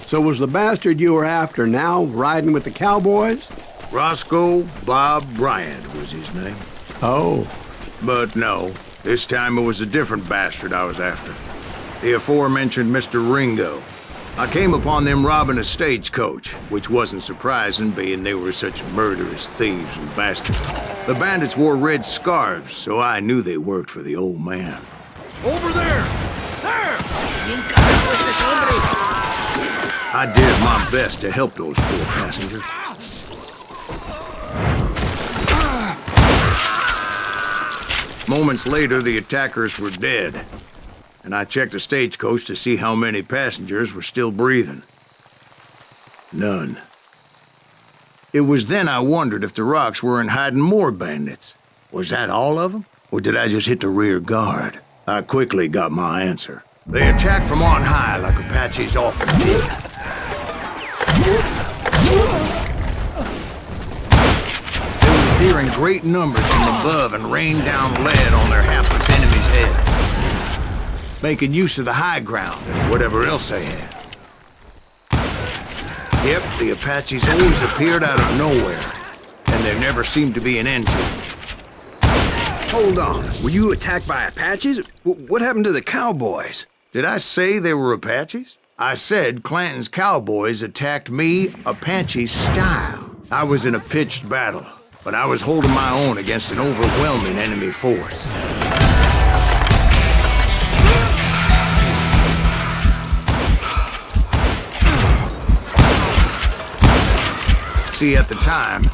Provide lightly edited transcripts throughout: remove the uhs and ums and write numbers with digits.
So was the bastard you were after now riding with the cowboys? Roscoe Bob Bryant was his name. Oh. But no, this time it was a different bastard I was after. The aforementioned Mr. Ringo. I came upon them robbing a stagecoach, which wasn't surprising, being they were such murderous thieves and bastards. The bandits wore red scarves, so I knew they worked for the old man. Over there! There! I did my best to help those poor passengers. Moments later, the attackers were dead, and I checked the stagecoach to see how many passengers were still breathing. None. It was then I wondered if the rocks weren't hiding more bandits. Was that all of them? Or did I just hit the rear guard? I quickly got my answer. They attacked from on high like Apaches often did. They would appear in great numbers from above and rain down lead on their hapless enemies' heads, making use of the high ground and whatever else they had. Yep, the Apaches always appeared out of nowhere, and there never seemed to be an end to them. Hold on, were you attacked by Apaches? What happened to the cowboys? Did I say they were Apaches? I said Clanton's cowboys attacked me Apache style. I was in a pitched battle, but I was holding my own against an overwhelming enemy force. See, at the time,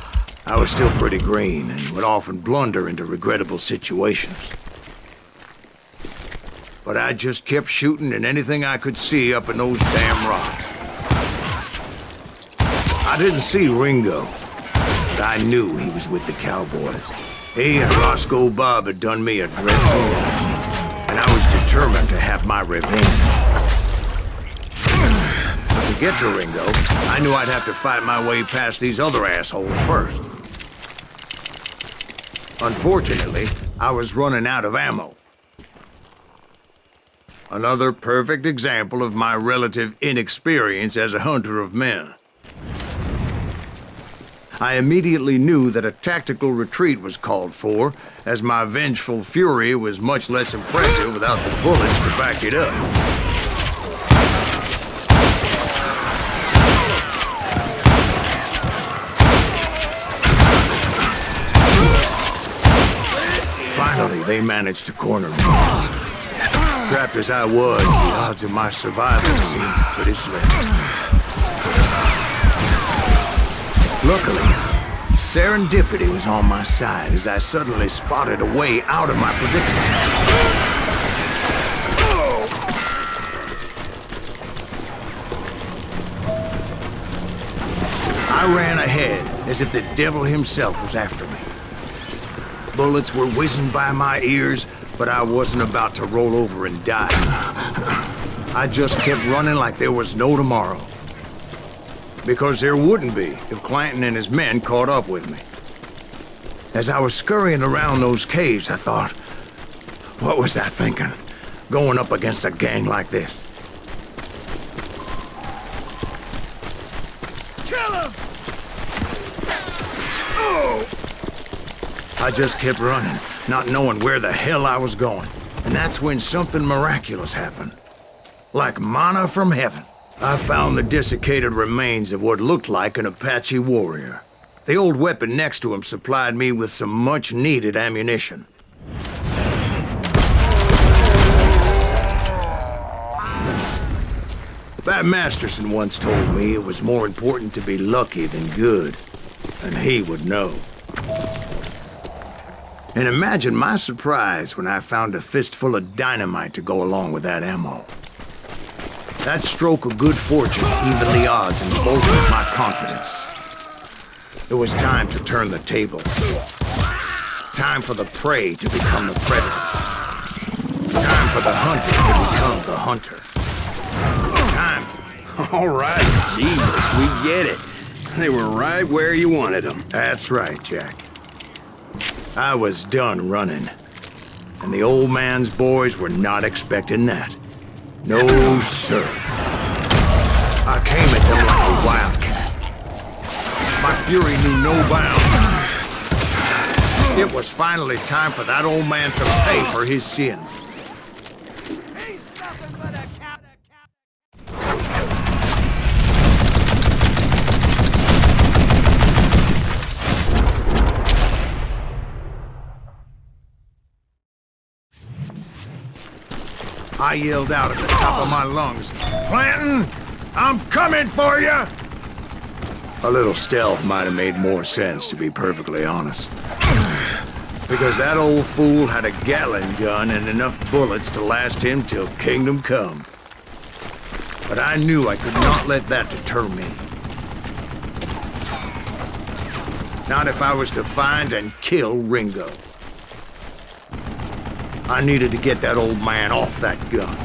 I was still pretty green and would often blunder into regrettable situations. But I just kept shooting at anything I could see up in those damn rocks. I didn't see Ringo, but I knew he was with the cowboys. He and Roscoe Bob had done me a dreadful wrong, and I was determined to have my revenge. But to get to Ringo, I knew I'd have to fight my way past these other assholes first. Unfortunately, I was running out of ammo. Another perfect example of my relative inexperience as a hunter of men. I immediately knew that a tactical retreat was called for, as my vengeful fury was much less impressive without the bullets to back it up. Finally, they managed to corner me. Trapped as I was, the odds of my survival seemed pretty slim. Luckily, serendipity was on my side as I suddenly spotted a way out of my predicament. I ran ahead as if the devil himself was after me. Bullets were whizzing by my ears, but I wasn't about to roll over and die. I just kept running like there was no tomorrow. Because there wouldn't be if Clanton and his men caught up with me. As I was scurrying around those caves, I thought, what was I thinking, going up against a gang like this? Kill him! Oh! I just kept running, not knowing where the hell I was going. And that's when something miraculous happened. Like manna from heaven. I found the desiccated remains of what looked like an Apache warrior. The old weapon next to him supplied me with some much-needed ammunition. Bat Masterson once told me it was more important to be lucky than good, and he would know. And imagine my surprise when I found a fistful of dynamite to go along with that ammo. That stroke of good fortune evened the odds and bolstered my confidence. It was time to turn the tables. Time for the prey to become the predator. Time for the hunted to become the hunter. Time. All right, Jesus, we get it. They were right where you wanted them. That's right, Jack. I was done running. And the old man's boys were not expecting that. No, sir. I came at them like a wildcat. My fury knew no bounds. It was finally time for that old man to pay for his sins. I yelled out at the top of my lungs, "Clanton, I'm coming for you!" A little stealth might have made more sense, to be perfectly honest. Because that old fool had a Gatling gun and enough bullets to last him till kingdom come. But I knew I could not let that deter me. Not if I was to find and kill Ringo. I needed to get that old man off that gun.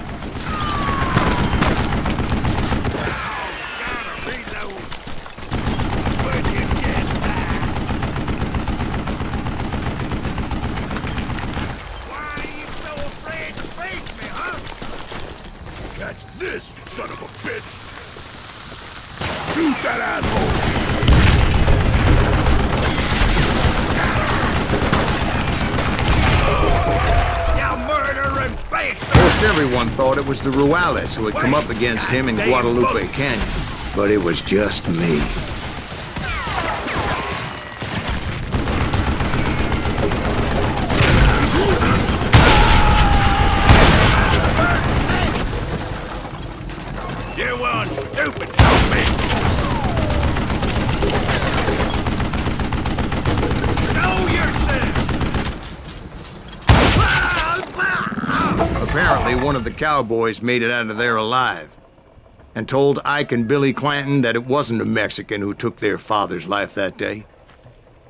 Catch this, you son of a bitch! Shoot that asshole! Most everyone thought it was the Ruales who had come up against him in Guadalupe Canyon, but it was just me. You weren't stupid, zombie! Know yourself! Apparently, one of the cowboys made it out of there alive and told Ike and Billy Clanton that it wasn't a Mexican who took their father's life that day.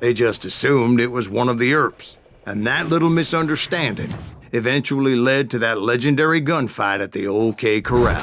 They just assumed it was one of the Earps, and that little misunderstanding eventually led to that legendary gunfight at the OK Corral.